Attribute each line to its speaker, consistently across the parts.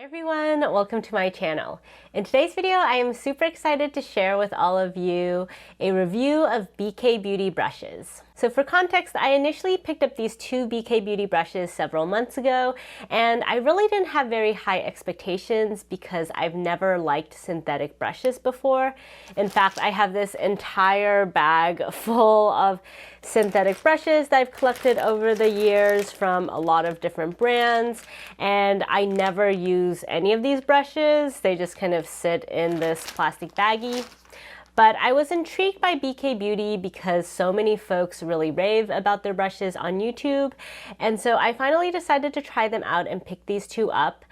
Speaker 1: Hi everyone, welcome to my channel. In today's video, I am super excited to share with all of you a review of BK Beauty brushes. So for context, I initially picked up these two BK Beauty brushes several months ago, and I really didn't have very high expectations because I've never liked synthetic brushes before. In fact, I have this entire bag full of synthetic brushes that I've collected over the years from a lot of different brands, and I never use any of these brushes. They just kind of sit in this plastic baggie. But I was intrigued by BK Beauty because so many folks really rave about their brushes on YouTube, and so I finally decided to try them out and pick these two up.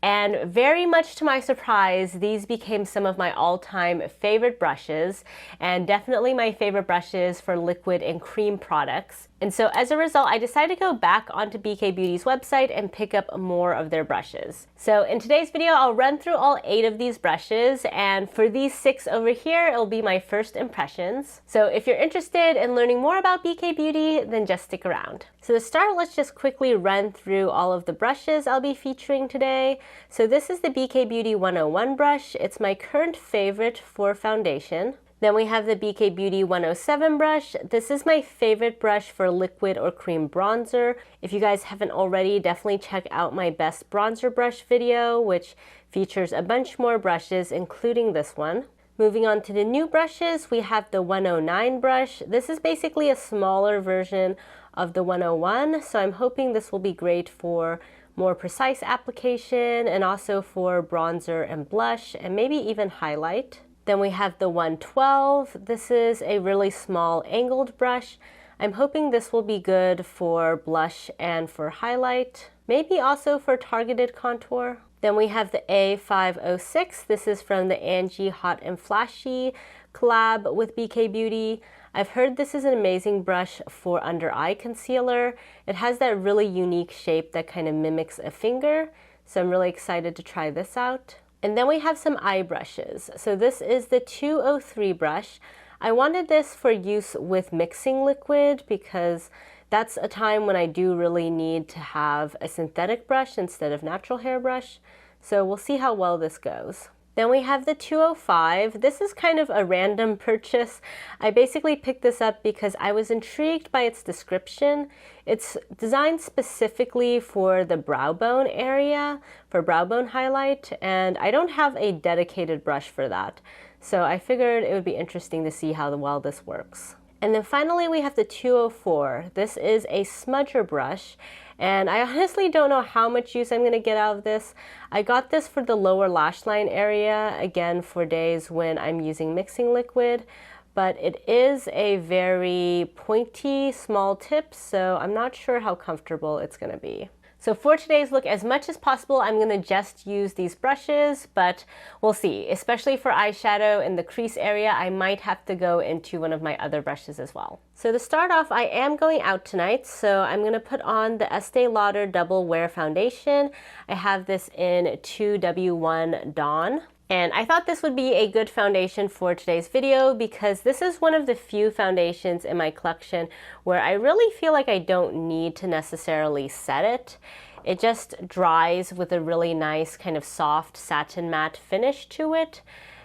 Speaker 1: And very much to my surprise, these became some of my all-time favorite brushes, and definitely my favorite brushes for liquid and cream products. And so as a result, I decided to go back onto BK Beauty's website and pick up more of their brushes. So in today's video, I'll run through all 8 of these brushes, and for these 6 over here, it'll be my first impressions. So if you're interested in learning more about BK Beauty, then just stick around. So to start, let's just quickly run through all of the brushes I'll be featuring today. So this is the BK Beauty 101 brush. It's my current favorite for foundation. Then we have the BK Beauty 107 brush. This is my favorite brush for liquid or cream bronzer. If you guys haven't already, definitely check out my best bronzer brush video, which features a bunch more brushes, including this one. Moving on to the new brushes, we have the 109 brush. This is basically a smaller version of the 101, so I'm hoping this will be great for more precise application and also for bronzer and blush and maybe even highlight. Then we have the 112. This is a really small angled brush. I'm hoping this will be good for blush and for highlight, maybe also for targeted contour. Then we have the A506. This is from the Angie Hot and Flashy collab with BK Beauty. I've heard this is an amazing brush for under eye concealer. It has that really unique shape that kind of mimics a finger, so I'm really excited to try this out. And then we have some eye brushes. So this is the 203 brush. I wanted this for use with mixing liquid because that's a time when I do really need to have a synthetic brush instead of natural hair brush. So we'll see how well this goes. Then we have the 205. This is kind of a random purchase. I basically picked this up because I was intrigued by its description. It's designed specifically for the brow bone area, for brow bone highlight, and I don't have a dedicated brush for that. So I figured it would be interesting to see how well this works. And then finally we have the 204. This is a smudger brush, and I honestly don't know how much use I'm going to get out of this. I got this for the lower lash line area, again for days when I'm using mixing liquid, but it is a very pointy small tip, so I'm not sure how comfortable it's going to be. So for today's look, as much as possible, I'm going to just use these brushes, but we'll see. Especially for eyeshadow in the crease area, I might have to go into one of my other brushes as well. So to start off, I am going out tonight, so I'm going to put on the Estee Lauder Double Wear Foundation. I have this in 2W1 Dawn. And I thought this would be a good foundation for today's video because this is one of the few foundations in my collection where I really feel like I don't need to necessarily set it. It just dries with a really nice kind of soft satin matte finish to it.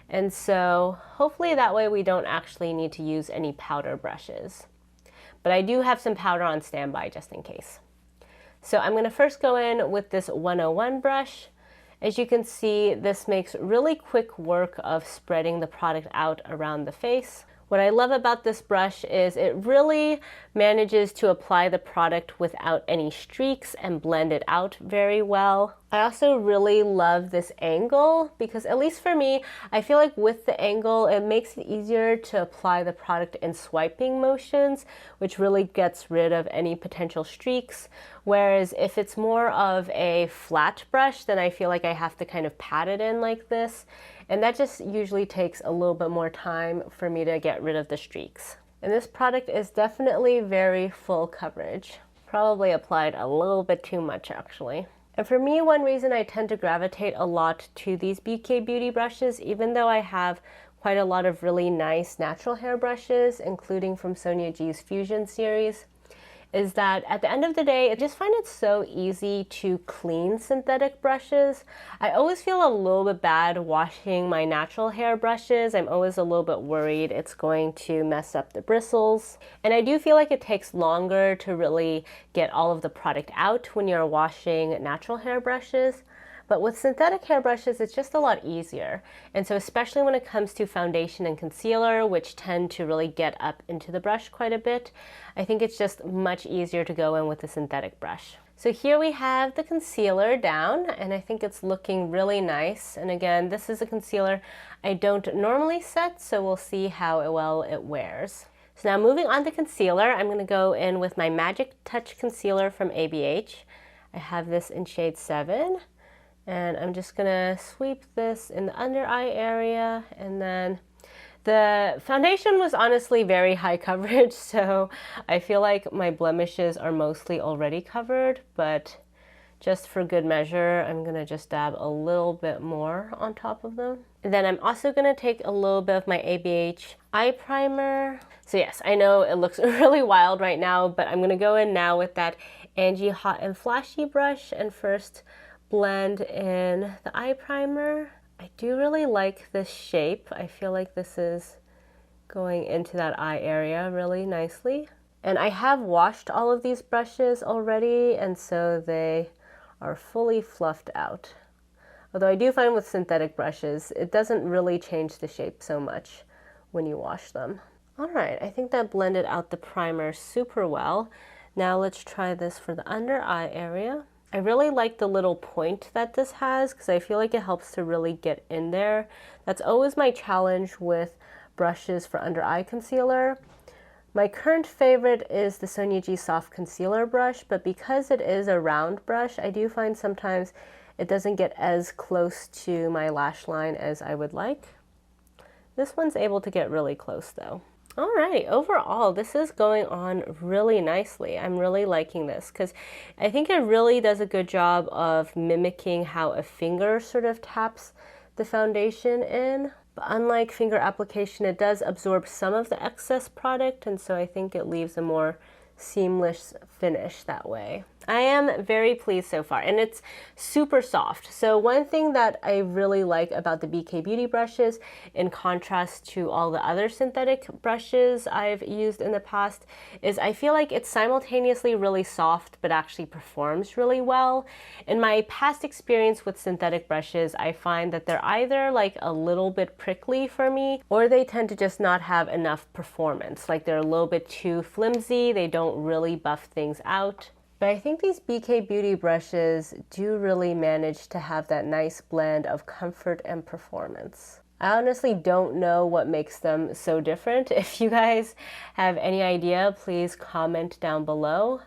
Speaker 1: And so hopefully that way we don't actually need to use any powder brushes. But I do have some powder on standby just in case. So I'm going to first go in with this 101 brush. As you can see, this makes really quick work of spreading the product out around the face. What I love about this brush is it really manages to apply the product without any streaks and blend it out very well. I also really love this angle because, at least for me, I feel like with the angle it makes it easier to apply the product in swiping motions, which really gets rid of any potential streaks. Whereas if it's more of a flat brush, then I feel like I have to kind of pat it in like this. And that just usually takes a little bit more time for me to get rid of the streaks. And this product is definitely very full coverage. Probably applied a little bit too much actually. And for me, one reason I tend to gravitate a lot to these BK Beauty brushes, even though I have quite a lot of really nice natural hair brushes, including from Sonia G's Fusion series, is that at the end of the day, I just find it so easy to clean synthetic brushes. I always feel a little bit bad washing my natural hair brushes. I'm always a little bit worried it's going to mess up the bristles. And I do feel like it takes longer to really get all of the product out when you're washing natural hair brushes. But with synthetic hair brushes, it's just a lot easier. And so especially when it comes to foundation and concealer, which tend to really get up into the brush quite a bit, I think it's just much easier to go in with a synthetic brush. So here we have the concealer down, and I think it's looking really nice. And again, this is a concealer I don't normally set, so we'll see how well it wears. So now moving on to concealer, I'm going to go in with my Magic Touch Concealer from ABH. I have this in shade 7. And I'm just gonna sweep this in the under eye area, and then the foundation was honestly very high coverage, so I feel like my blemishes are mostly already covered, but just for good measure, I'm gonna just dab a little bit more on top of them. And then I'm also gonna take a little bit of my ABH Eye Primer. So yes, I know it looks really wild right now, but I'm gonna go in now with that Angie Hot and Flashy brush and first blend in the eye primer. I do really like this shape. I feel like this is going into that eye area really nicely. And I have washed all of these brushes already, and so they are fully fluffed out. Although I do find with synthetic brushes, it doesn't really change the shape so much when you wash them. All right, I think that blended out the primer super well. Now let's try this for the under eye area. I really like the little point that this has because I feel like it helps to really get in there. That's always my challenge with brushes for under eye concealer. My current favorite is the Sonia G Soft Concealer brush, but because it is a round brush, I do find sometimes it doesn't get as close to my lash line as I would like. This one's able to get really close though. Alright, overall this is going on really nicely. I'm really liking this because I think it really does a good job of mimicking how a finger sort of taps the foundation in. But unlike finger application, it does absorb some of the excess product, and so I think it leaves a more seamless finish that way. I am very pleased so far, and it's super soft. So one thing that I really like about the BK Beauty brushes, in contrast to all the other synthetic brushes I've used in the past, is I feel like it's simultaneously really soft but actually performs really well. In my past experience with synthetic brushes, I find that they're either like a little bit prickly for me, or they tend to just not have enough performance. Like they're a little bit too flimsy, they don't really buff things out. But I think these BK Beauty brushes do really manage to have that nice blend of comfort and performance. I honestly don't know what makes them so different. If you guys have any idea, please comment down below.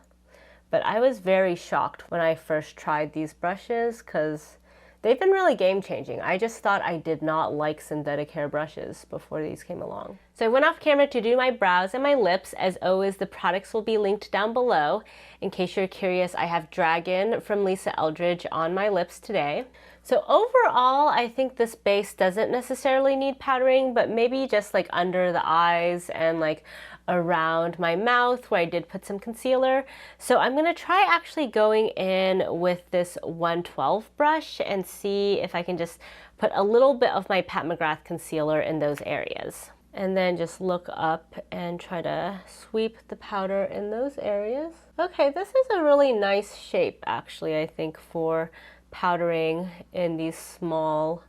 Speaker 1: But I was very shocked when I first tried these brushes because they've been really game-changing. I just thought I did not like synthetic hair brushes before these came along. So I went off camera to do my brows and my lips. As always, the products will be linked down below. In case you're curious, I have Dragon from Lisa Eldridge on my lips today. So overall, I think this base doesn't necessarily need powdering, but maybe just like under the eyes and like around my mouth where I did put some concealer. So I'm gonna try actually going in with this 112 brush and see if I can just put a little bit of my Pat McGrath concealer in those areas. And then just look up and try to sweep the powder in those areas. Okay, this is a really nice shape actually, I think, for powdering in these small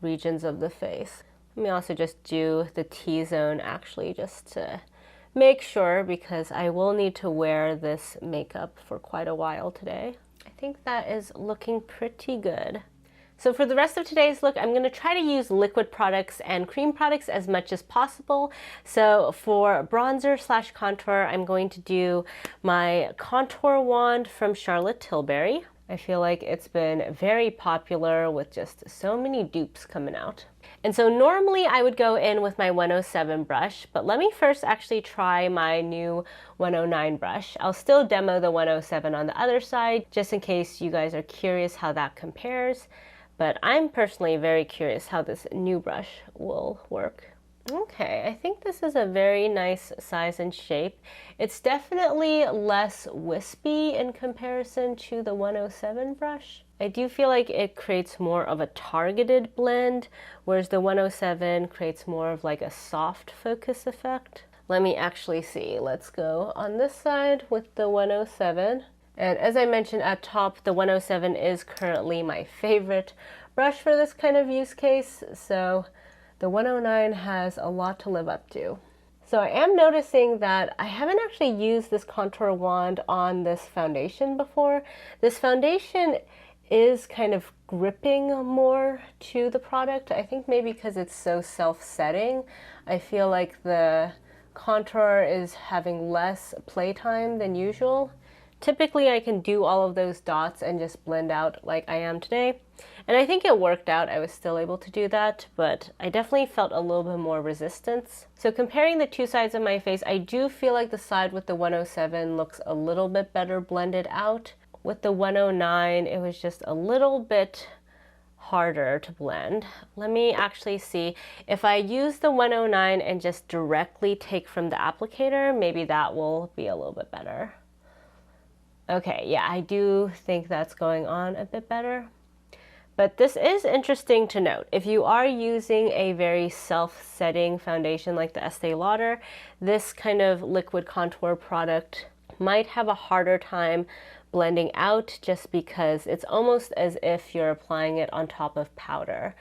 Speaker 1: regions of the face. Let me also just do the T-zone actually just to make sure, because I will need to wear this makeup for quite a while today. I think that is looking pretty good. So for the rest of today's look, I'm going to try to use liquid products and cream products as much as possible. So for bronzer / contour, I'm going to do my contour wand from Charlotte Tilbury. I feel like it's been very popular with just so many dupes coming out. And so normally I would go in with my 107 brush, but let me first actually try my new 109 brush. I'll still demo the 107 on the other side, just in case you guys are curious how that compares. But I'm personally very curious how this new brush will work. Okay, I think this is a very nice size and shape. It's definitely less wispy in comparison to the 107 brush. I do feel like it creates more of a targeted blend, whereas the 107 creates more of like a soft focus effect. Let me actually see. Let's go on this side with the 107. And as I mentioned at top, the 107 is currently my favorite brush for this kind of use case, so the 109 has a lot to live up to. So I am noticing that I haven't actually used this contour wand on this foundation before. This foundation is kind of gripping more to the product. I think maybe because it's so self-setting, I feel like the contour is having less playtime than usual. Typically I can do all of those dots and just blend out like I am today. And I think it worked out. I was still able to do that, but I definitely felt a little bit more resistance. So comparing the two sides of my face, I do feel like the side with the 107 looks a little bit better blended out. With the 109, it was just a little bit harder to blend. Let me actually see. If I use the 109 and just directly take from the applicator, maybe that will be a little bit better. Okay, yeah, I do think that's going on a bit better. But this is interesting to note. If you are using a very self-setting foundation like the Estee Lauder, this kind of liquid contour product might have a harder time blending out just because it's almost as if you're applying it on top of powder.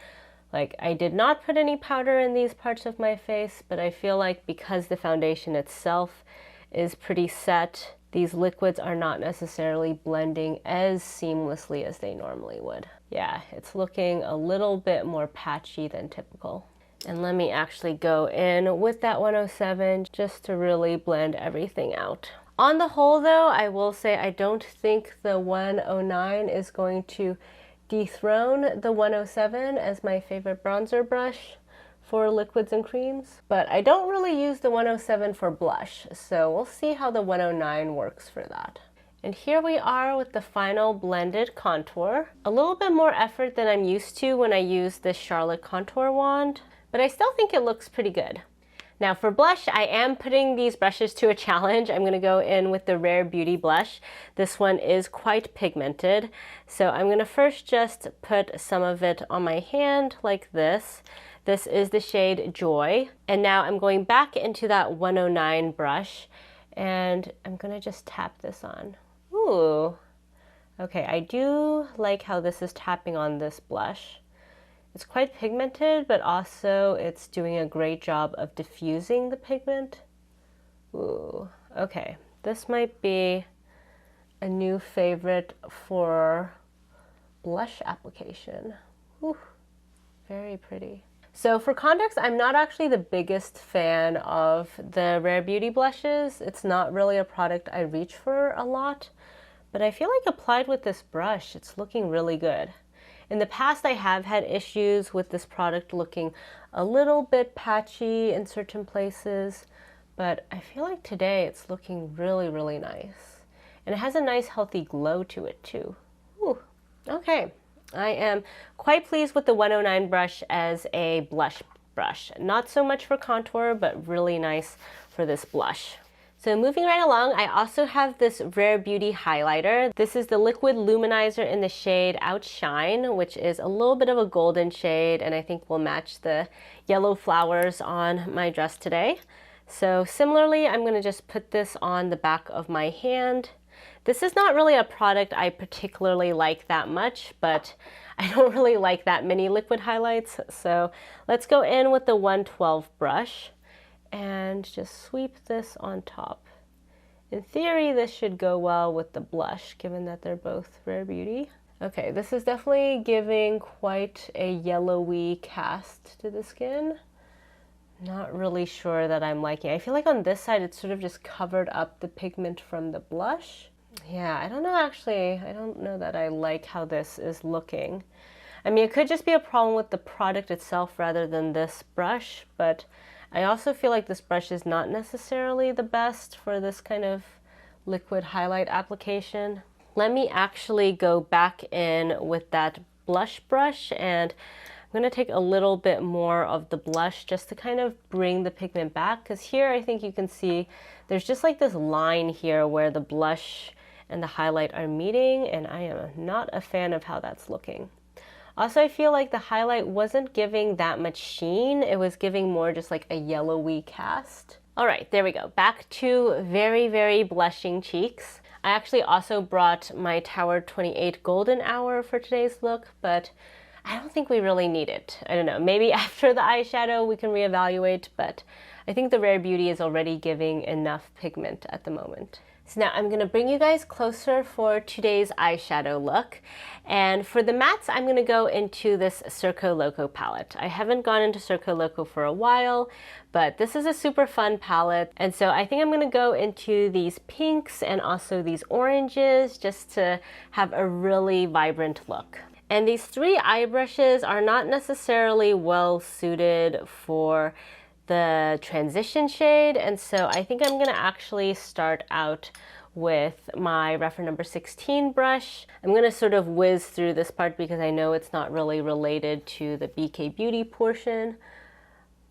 Speaker 1: Like, I did not put any powder in these parts of my face, but I feel like because the foundation itself is pretty set, these liquids are not necessarily blending as seamlessly as they normally would. Yeah, it's looking a little bit more patchy than typical. And let me actually go in with that 107 just to really blend everything out. On the whole though, I will say I don't think the 109 is going to dethrone the 107 as my favorite bronzer brush for liquids and creams, but I don't really use the 107 for blush, so we'll see how the 109 works for that. And here we are with the final blended contour. A little bit more effort than I'm used to when I use this Charlotte contour wand, but I still think it looks pretty good. Now for blush, I am putting these brushes to a challenge. I'm gonna go in with the Rare Beauty blush. This one is quite pigmented, so I'm gonna first just put some of it on my hand like this. This is the shade Joy. And now I'm going back into that 109 brush and I'm gonna just tap this on. Ooh, okay, I do like how this is tapping on this blush. It's quite pigmented, but also it's doing a great job of diffusing the pigment. Ooh, okay, this might be a new favorite for blush application. Ooh, very pretty. So for context, I'm not actually the biggest fan of the Rare Beauty blushes. It's not really a product I reach for a lot, but I feel like applied with this brush, it's looking really good. In the past, I have had issues with this product looking a little bit patchy in certain places, but I feel like today it's looking really, really nice. And it has a nice healthy glow to it too. Ooh, okay. I am quite pleased with the 109 brush as a blush brush. Not so much for contour, but really nice for this blush. So moving right along, I also have this Rare Beauty highlighter. This is the liquid luminizer in the shade Outshine, which is a little bit of a golden shade, and I think will match the yellow flowers on my dress today. So similarly, I'm gonna just put this on the back of my hand. This is not really a product I particularly like that much, but I don't really like that many liquid highlights. So let's go in with the 112 brush and just sweep this on top. In theory, this should go well with the blush, given that they're both Rare Beauty. Okay, this is definitely giving quite a yellowy cast to the skin. Not really sure that I'm liking it. I feel like on this side, it's sort of just covered up the pigment from the blush. Yeah, I don't know actually. I don't know that I like how this is looking. I mean, it could just be a problem with the product itself rather than this brush, but I also feel like this brush is not necessarily the best for this kind of liquid highlight application. Let me actually go back in with that blush brush and I'm going to take a little bit more of the blush just to kind of bring the pigment back, because here I think you can see there's just like this line here where the blush and the highlight are meeting, and I am not a fan of how that's looking. Also, I feel like the highlight wasn't giving that much sheen. It was giving more just like a yellowy cast. All right, there we go. Back to very, very blushing cheeks. I actually also brought my Tower 28 Golden Hour for today's look, but I don't think we really need it. I don't know, maybe after the eyeshadow we can reevaluate, but I think the Rare Beauty is already giving enough pigment at the moment. So now I'm going to bring you guys closer for today's eyeshadow look. And for the mattes, I'm going to go into this Circo Loco palette. I haven't gone into Circo Loco for a while, but this is a super fun palette. And so I think I'm going to go into these pinks and also these oranges just to have a really vibrant look. And these three eye brushes are not necessarily well suited for the transition shade, and so I think I'm gonna actually start out with my Reference number 16 brush. I'm gonna sort of whiz through this part because I know it's not really related to the BK Beauty portion,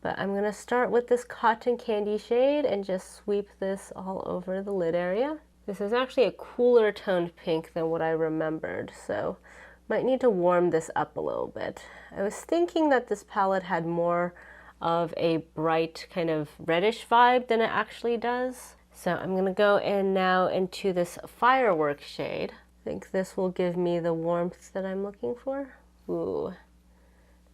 Speaker 1: but I'm gonna start with this Cotton Candy shade and just sweep this all over the lid area. This is actually a cooler toned pink than what I remembered, so might need to warm this up a little bit. I was thinking that this palette had more of a bright kind of reddish vibe than it actually does. So I'm gonna go in now into this Firework shade. I think this will give me the warmth that I'm looking for. Ooh,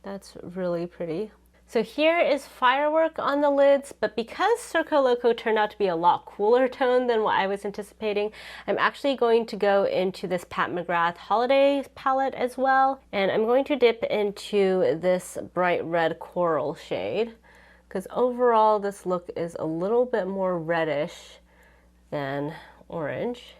Speaker 1: that's really pretty. So here is Firework on the lids, but because Circo Loco turned out to be a lot cooler tone than what I was anticipating, I'm actually going to go into this Pat McGrath Holiday palette as well. And I'm going to dip into this bright red coral shade, because overall this look is a little bit more reddish than orange.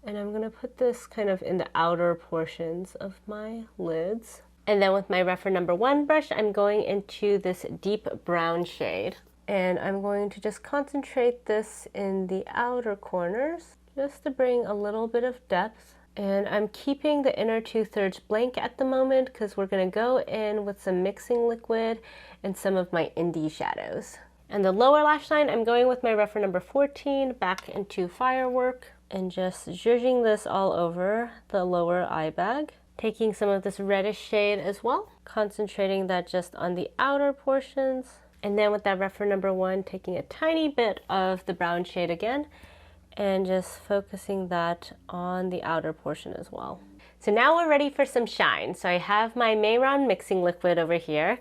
Speaker 1: And I'm gonna put this kind of in the outer portions of my lids. And then with my Reference number 1 brush, I'm going into this deep brown shade. And I'm going to just concentrate this in the outer corners, just to bring a little bit of depth. And I'm keeping the inner 2/3 blank at the moment because we're gonna go in with some mixing liquid and some of my indie shadows. And the lower lash line, I'm going with my Reference number 14 back into Firework and just zhuzhing this all over the lower eye bag. Taking some of this reddish shade as well, concentrating that just on the outer portions. And then with that Reference number 1, taking a tiny bit of the brown shade again, and just focusing that on the outer portion as well. So now we're ready for some shine. So I have my Mehron mixing liquid over here.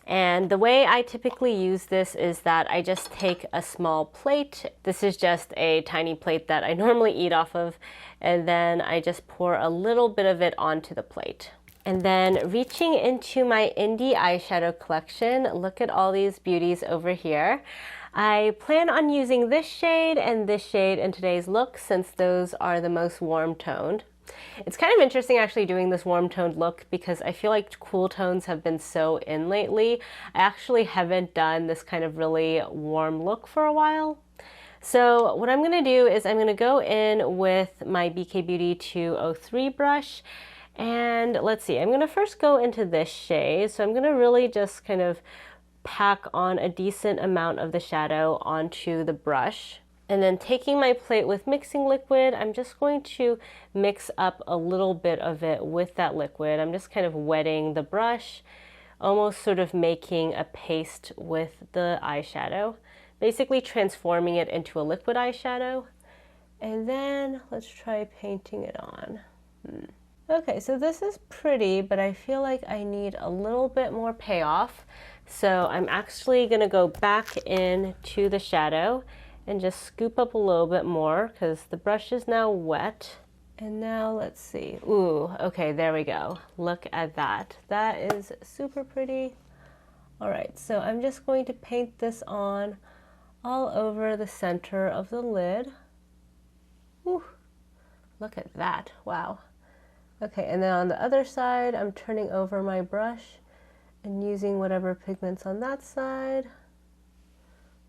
Speaker 1: And the way I typically use this is that I just take a small plate. This is just a tiny plate that I normally eat off of. And then I just pour a little bit of it onto the plate. And then reaching into my indie eyeshadow collection, look at all these beauties over here. I plan on using this shade and this shade in today's look since those are the most warm toned. It's kind of interesting actually doing this warm toned look because I feel like cool tones have been so in lately. I actually haven't done this kind of really warm look for a while. So what I'm gonna do is I'm gonna go in with my BK Beauty 203 brush, and let's see, I'm gonna first go into this shade. So I'm gonna really just kind of pack on a decent amount of the shadow onto the brush. And then taking my plate with mixing liquid, I'm just going to mix up a little bit of it with that liquid. I'm just kind of wetting the brush, almost sort of making a paste with the eyeshadow, basically transforming it into a liquid eyeshadow. And then let's try painting it on. Okay, so this is pretty, but I feel like I need a little bit more payoff. So I'm actually gonna go back into the shadow and just scoop up a little bit more because the brush is now wet. And now let's see. Ooh, okay, there we go. Look at that. That is super pretty. All right, so I'm just going to paint this on all over the center of the lid. Ooh, look at that, wow. Okay, and then on the other side, I'm turning over my brush and using whatever pigments on that side.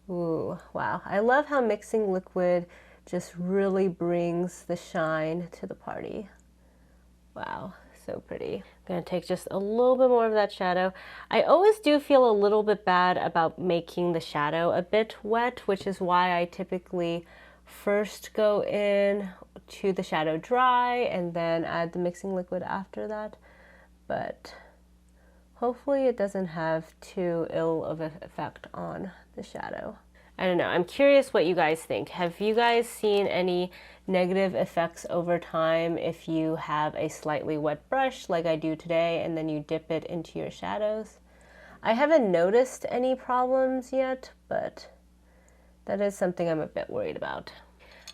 Speaker 1: Ooh, wow. I love how mixing liquid just really brings the shine to the party. Wow, So pretty. I'm gonna take just a little bit more of that shadow. I always do feel a little bit bad about making the shadow a bit wet, which is why I typically first go in to the shadow dry and then add the mixing liquid after that. But hopefully it doesn't have too ill of an effect on the shadow. I don't know, I'm curious what you guys think. Have you guys seen any negative effects over time if you have a slightly wet brush like I do today and then you dip it into your shadows? I haven't noticed any problems yet, but that is something I'm a bit worried about.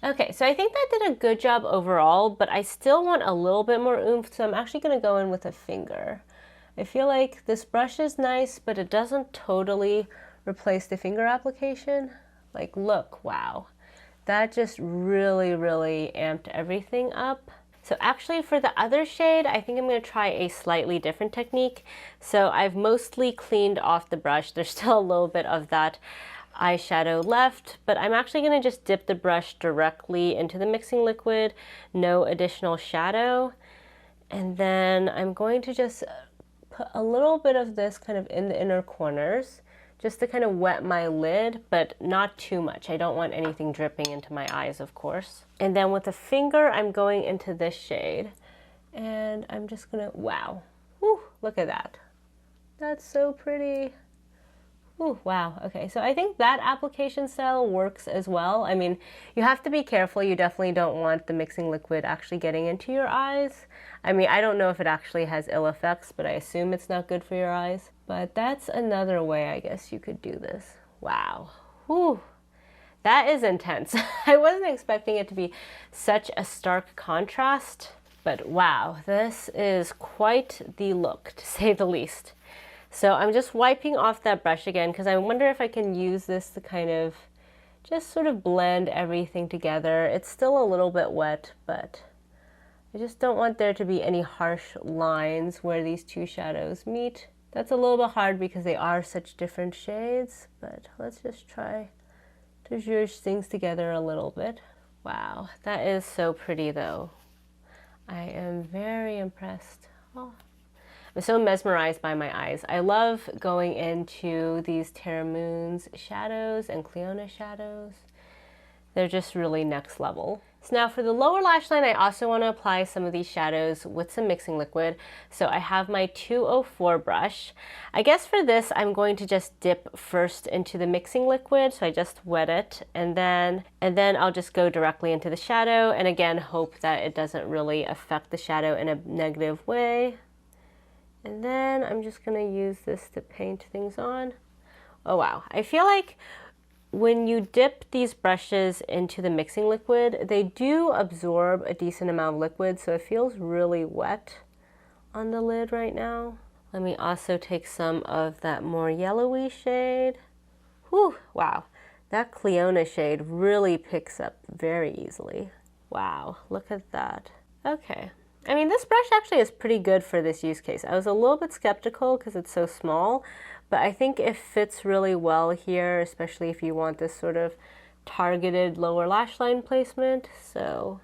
Speaker 1: Okay, so I think that did a good job overall, but I still want a little bit more oomph, so I'm actually gonna go in with a finger. I feel like this brush is nice, but it doesn't totally replace the finger application. Like, look, wow. That just really, really amped everything up. So actually for the other shade, I think I'm gonna try a slightly different technique. So I've mostly cleaned off the brush. There's still a little bit of that eyeshadow left, but I'm actually gonna just dip the brush directly into the mixing liquid, no additional shadow. And then I'm going to just put a little bit of this kind of in the inner corners, just to kind of wet my lid, but not too much. I don't want anything dripping into my eyes, of course. And then with a finger, I'm going into this shade, and I'm just gonna, wow. Whew, look at that. That's so pretty. Ooh, wow, okay, so I think that application style works as well. I mean, you have to be careful. You definitely don't want the mixing liquid actually getting into your eyes. I mean, I don't know if it actually has ill effects, but I assume it's not good for your eyes. But that's another way I guess you could do this. Wow, whew, that is intense. I wasn't expecting it to be such a stark contrast, but wow, this is quite the look, to say the least. So I'm just wiping off that brush again because I wonder if I can use this to kind of just sort of blend everything together. It's still a little bit wet, but I just don't want there to be any harsh lines where these two shadows meet. That's a little bit hard because they are such different shades, but let's just try to zhuzh things together a little bit. Wow, that is so pretty though. I am very impressed. Oh. I'm so mesmerized by my eyes. I love going into these Terra Moons shadows and Cleona shadows. They're just really next level. So now for the lower lash line, I also want to apply some of these shadows with some mixing liquid. So I have my 204 brush. I guess for this, I'm going to just dip first into the mixing liquid. So I just wet it and then I'll just go directly into the shadow. And again, hope that it doesn't really affect the shadow in a negative way. And then I'm just gonna use this to paint things on. Oh wow, I feel like when you dip these brushes into the mixing liquid, they do absorb a decent amount of liquid, so it feels really wet on the lid right now. Let me also take some of that more yellowy shade. Whew, wow, that Cleona shade really picks up very easily. Wow, look at that. Okay. I mean, this brush actually is pretty good for this use case. I was a little bit skeptical because it's so small, but I think it fits really well here, especially if you want this sort of targeted lower lash line placement. So,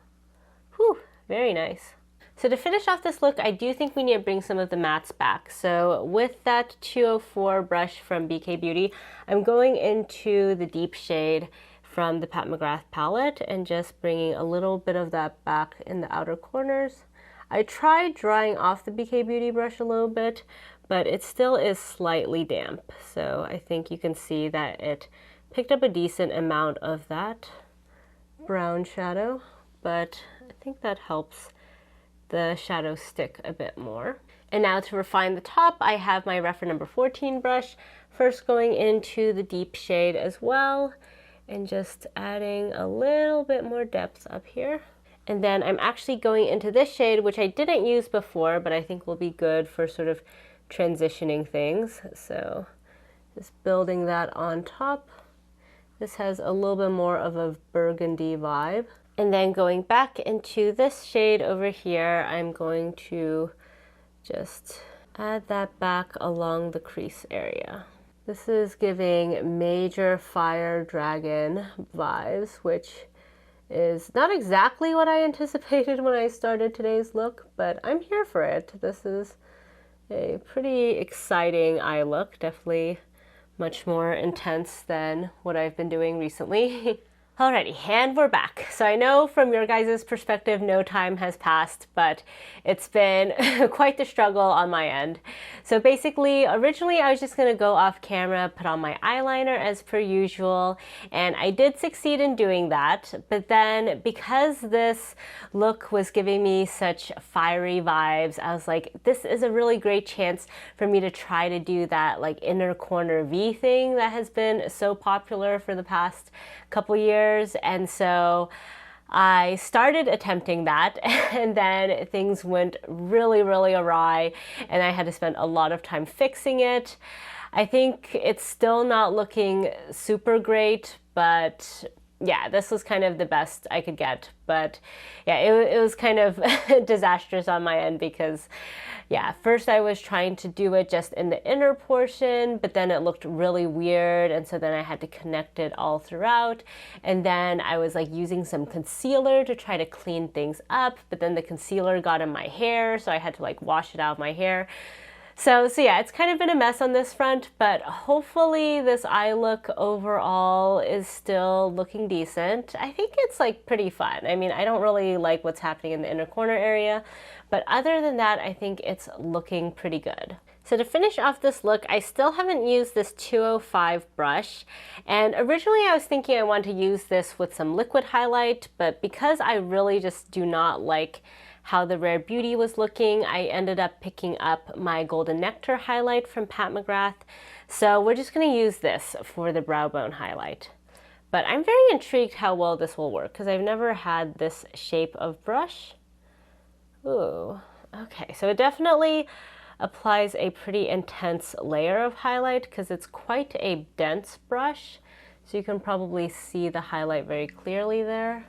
Speaker 1: whew, very nice. So to finish off this look, I do think we need to bring some of the mattes back. So with that 204 brush from BK Beauty, I'm going into the deep shade from the Pat McGrath palette and just bringing a little bit of that back in the outer corners. I tried drying off the BK Beauty brush a little bit, but it still is slightly damp. So I think you can see that it picked up a decent amount of that brown shadow, but I think that helps the shadow stick a bit more. And now to refine the top, I have my Rephr number 14 brush, first going into the deep shade as well, and just adding a little bit more depth up here. And then I'm actually going into this shade, which I didn't use before, but I think will be good for sort of transitioning things. So just building that on top. This has a little bit more of a burgundy vibe. And then going back into this shade over here, I'm going to just add that back along the crease area. This is giving major fire dragon vibes, which is not exactly what I anticipated when I started today's look, but I'm here for it. This is a pretty exciting eye look, definitely much more intense than what I've been doing recently. Alrighty, and we're back. So I know from your guys' perspective, no time has passed, but it's been quite the struggle on my end. So basically, originally I was just gonna go off camera, put on my eyeliner as per usual, and I did succeed in doing that. But then because this look was giving me such fiery vibes, I was like, this is a really great chance for me to try to do that like inner corner V thing that has been so popular for the past couple years. And so I started attempting that, and then things went really awry, and I had to spend a lot of time fixing it. I think it's still not looking super great, but yeah, this was kind of the best I could get. But yeah, it was kind of disastrous on my end because yeah, first I was trying to do it just in the inner portion, but then it looked really weird, and so then I had to connect it all throughout. And then I was like using some concealer to try to clean things up, but then the concealer got in my hair, so I had to like wash it out of my hair. So yeah, it's kind of been a mess on this front, but hopefully this eye look overall is still looking decent. I think it's like pretty fun. I mean, I don't really like what's happening in the inner corner area, but other than that, I think it's looking pretty good. So to finish off this look, I still haven't used this 205 brush, and originally I was thinking I wanted to use this with some liquid highlight, but because I really just do not like how the Rare Beauty was looking, I ended up picking up my Golden Nectar highlight from Pat McGrath. So we're just going to use this for the brow bone highlight. But I'm very intrigued how well this will work because I've never had this shape of brush. Ooh, okay, so it definitely applies a pretty intense layer of highlight because it's quite a dense brush. So you can probably see the highlight very clearly there.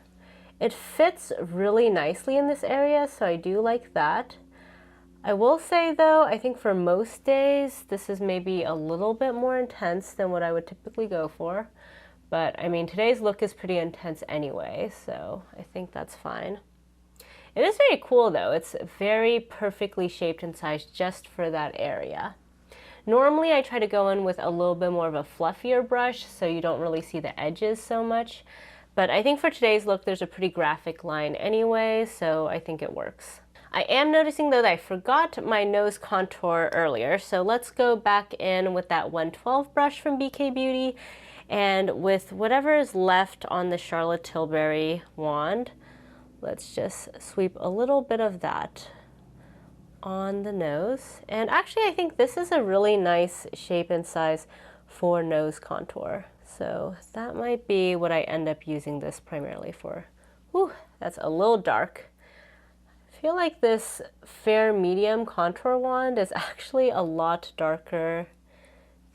Speaker 1: It fits really nicely in this area, so I do like that. I will say though, I think for most days, this is maybe a little bit more intense than what I would typically go for. But I mean, today's look is pretty intense anyway, so I think that's fine. It is very cool though. It's very perfectly shaped and sized just for that area. Normally I try to go in with a little bit more of a fluffier brush so you don't really see the edges so much. But I think for today's look, there's a pretty graphic line anyway, so I think it works. I am noticing though that I forgot my nose contour earlier, so let's go back in with that 112 brush from BK Beauty, and with whatever is left on the Charlotte Tilbury wand, let's just sweep a little bit of that on the nose. And actually, I think this is a really nice shape and size for nose contour. So that might be what I end up using this primarily for. Whew, that's a little dark. I feel like this fair medium contour wand is actually a lot darker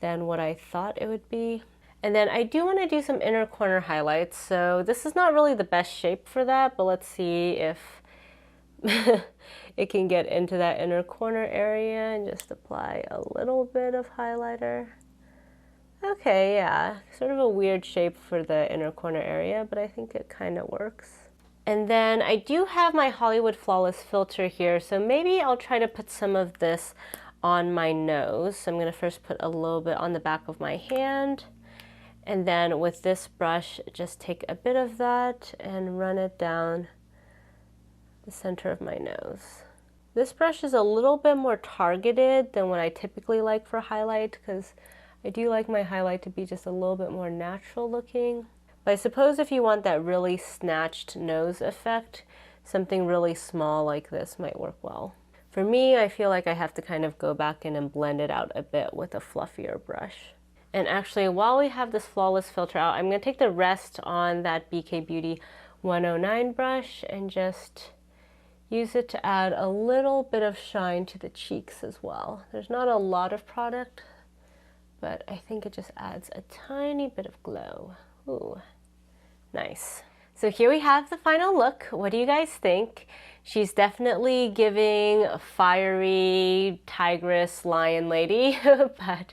Speaker 1: than what I thought it would be. And then I do want to do some inner corner highlights. So this is not really the best shape for that, but let's see if it can get into that inner corner area and just apply a little bit of highlighter. Okay, yeah, sort of a weird shape for the inner corner area, but I think it kind of works. And then I do have my Hollywood Flawless filter here, so maybe I'll try to put some of this on my nose. So I'm going to first put a little bit on the back of my hand, and then with this brush, just take a bit of that and run it down the center of my nose. This brush is a little bit more targeted than what I typically like for highlight because I do like my highlight to be just a little bit more natural looking. But I suppose if you want that really snatched nose effect, something really small like this might work well. For me, I feel like I have to kind of go back in and blend it out a bit with a fluffier brush. And actually, while we have this Flawless filter out, I'm going to take the rest on that BK Beauty 109 brush and just use it to add a little bit of shine to the cheeks as well. There's not a lot of product, but I think it just adds a tiny bit of glow. Ooh, nice. So here we have the final look. What do you guys think? She's definitely giving a fiery tigress lion lady, but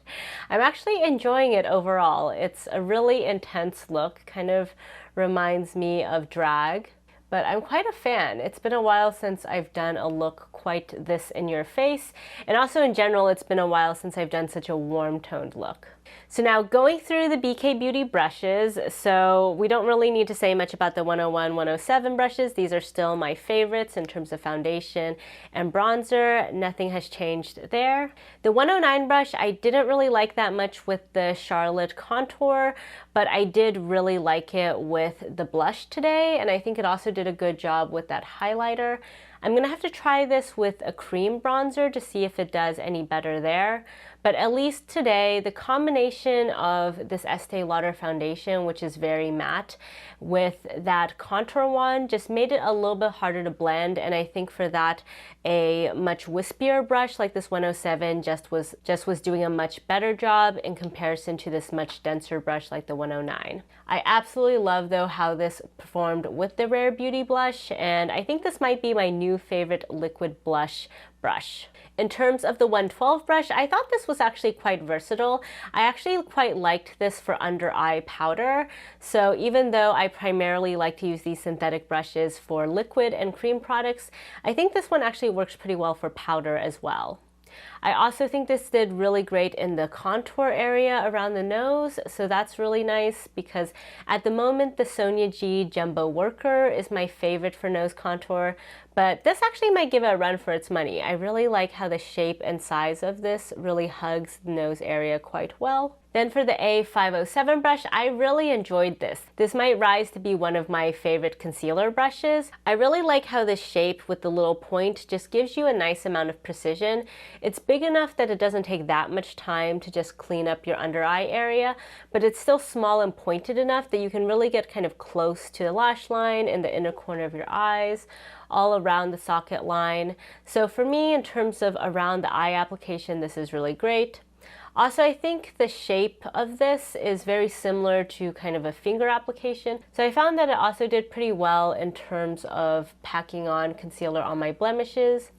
Speaker 1: I'm actually enjoying it overall. It's a really intense look, kind of reminds me of drag, but I'm quite a fan. It's been a while since I've done a look quite this in your face, and also in general, it's been a while since I've done such a warm toned look. So now going through the BK Beauty brushes, so we don't really need to say much about the 101, 107 brushes. These are still my favorites in terms of foundation and bronzer. Nothing has changed there. The 109 brush, I didn't really like that much with the Charlotte contour, but I did really like it with the blush today, and I think it also did a good job with that highlighter. I'm gonna have to try this with a cream bronzer to see if it does any better there. But at least today, the combination of this Estee Lauder foundation, which is very matte, with that contour one just made it a little bit harder to blend. And I think for that, a much wispier brush like this 107 just was doing a much better job in comparison to this much denser brush like the 109. I absolutely love though how this performed with the Rare Beauty blush, and I think this might be my new favorite liquid blush brush. In terms of the 112 brush, I thought this was actually quite versatile. I actually quite liked this for under eye powder. So even though I primarily like to use these synthetic brushes for liquid and cream products, I think this one actually works pretty well for powder as well. I also think this did really great in the contour area around the nose, so that's really nice because at the moment the Sonia G Jumbo Worker is my favorite for nose contour, but this actually might give it a run for its money. I really like how the shape and size of this really hugs the nose area quite well. Then for the A507 brush, I really enjoyed this. This might rise to be one of my favorite concealer brushes. I really like how the shape with the little point just gives you a nice amount of precision. It's big enough that it doesn't take that much time to just clean up your under eye area, but it's still small and pointed enough that you can really get kind of close to the lash line and the inner corner of your eyes, all around the socket line. So for me, in terms of around the eye application, this is really great. Also, I think the shape of this is very similar to kind of a finger application. So I found that it also did pretty well in terms of packing on concealer on my blemishes.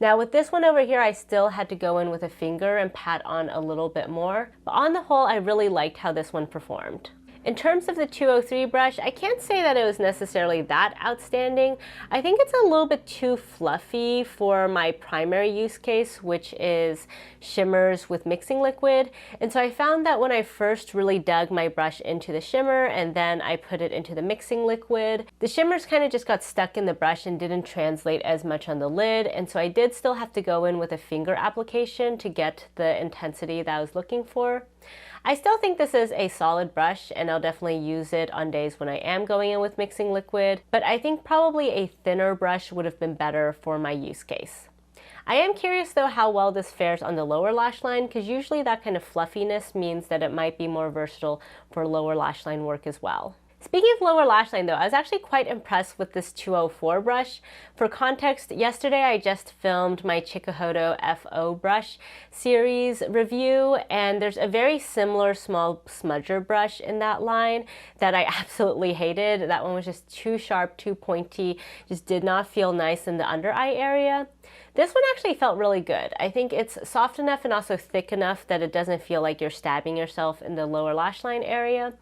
Speaker 1: Now with this one over here, I still had to go in with a finger and pat on a little bit more. But on the whole, I really liked how this one performed. In terms of the 203 brush, I can't say that it was necessarily that outstanding. I think it's a little bit too fluffy for my primary use case, which is shimmers with mixing liquid. And so I found that when I first really dug my brush into the shimmer and then I put it into the mixing liquid, the shimmers kind of just got stuck in the brush and didn't translate as much on the lid. And so I did still have to go in with a finger application to get the intensity that I was looking for. I still think this is a solid brush and I'll definitely use it on days when I am going in with mixing liquid, but I think probably a thinner brush would have been better for my use case. I am curious though how well this fares on the lower lash line, because usually that kind of fluffiness means that it might be more versatile for lower lash line work as well. Speaking of lower lash line though, I was actually quite impressed with this 204 brush. For context, yesterday I just filmed my Chikuhodo FO brush series review, and there's a very similar small smudger brush in that line that I absolutely hated. That one was just too sharp, too pointy, just did not feel nice in the under eye area. This one actually felt really good. I think it's soft enough and also thick enough that it doesn't feel like you're stabbing yourself in the lower lash line area.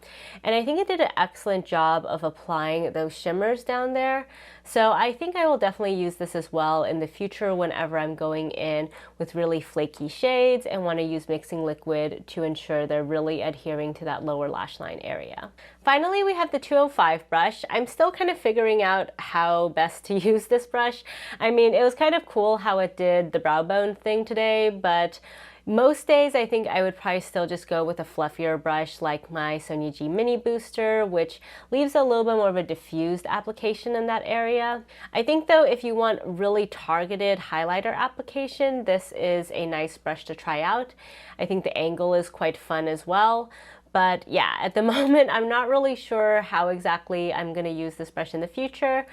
Speaker 1: And I think it did an excellent job of applying those shimmers down there. So I think I will definitely use this as well in the future whenever I'm going in with really flaky shades and want to use mixing liquid to ensure they're really adhering to that lower lash line area. Finally, we have the 205 brush. I'm still kind of figuring out how best to use this brush. I mean, it was kind of cool how it did the brow bone thing today, but most days I think I would probably still just go with a fluffier brush like my Sonia G Mini Booster, which leaves a little bit more of a diffused application in that area. I think though, if you want really targeted highlighter application, this is a nice brush to try out. I think the angle is quite fun as well. But yeah, at the moment, I'm not really sure how exactly I'm going to use this brush in the future,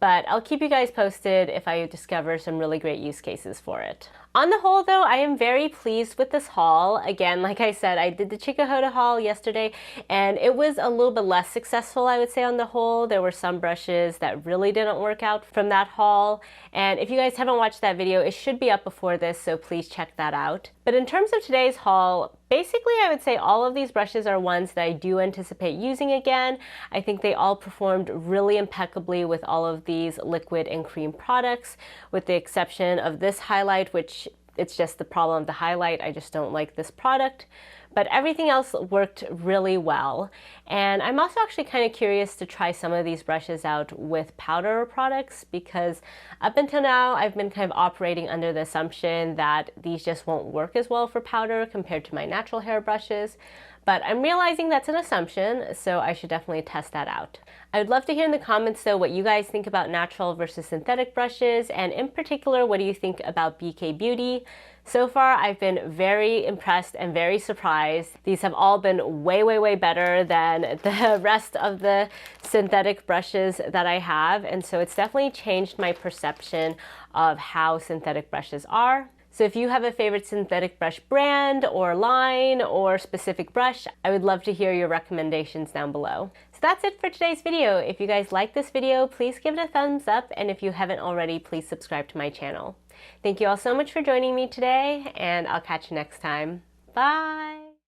Speaker 1: but I'll keep you guys posted if I discover some really great use cases for it. On the whole though, I am very pleased with this haul. Again, like I said, I did the Chikuhoda haul yesterday and it was a little bit less successful, I would say, on the whole. There were some brushes that really didn't work out from that haul. And if you guys haven't watched that video, it should be up before this, so please check that out. But in terms of today's haul, basically I would say all of these brushes are ones that I do anticipate using again. I think they all performed really impeccably with all of these liquid and cream products, with the exception of this highlight, which it's just the problem of the highlight. I just don't like this product. But everything else worked really well. And I'm also actually kind of curious to try some of these brushes out with powder products, because up until now I've been kind of operating under the assumption that these just won't work as well for powder compared to my natural hair brushes. But I'm realizing that's an assumption, so I should definitely test that out. I would love to hear in the comments though what you guys think about natural versus synthetic brushes, and in particular, what do you think about BK Beauty? So far, I've been very impressed and very surprised. These have all been way, way, way better than the rest of the synthetic brushes that I have, and so it's definitely changed my perception of how synthetic brushes are. So if you have a favorite synthetic brush brand or line or specific brush, I would love to hear your recommendations down below. So that's it for today's video. If you guys like this video, please give it a thumbs up, and if you haven't already, please subscribe to my channel. Thank you all so much for joining me today, and I'll catch you next time. Bye!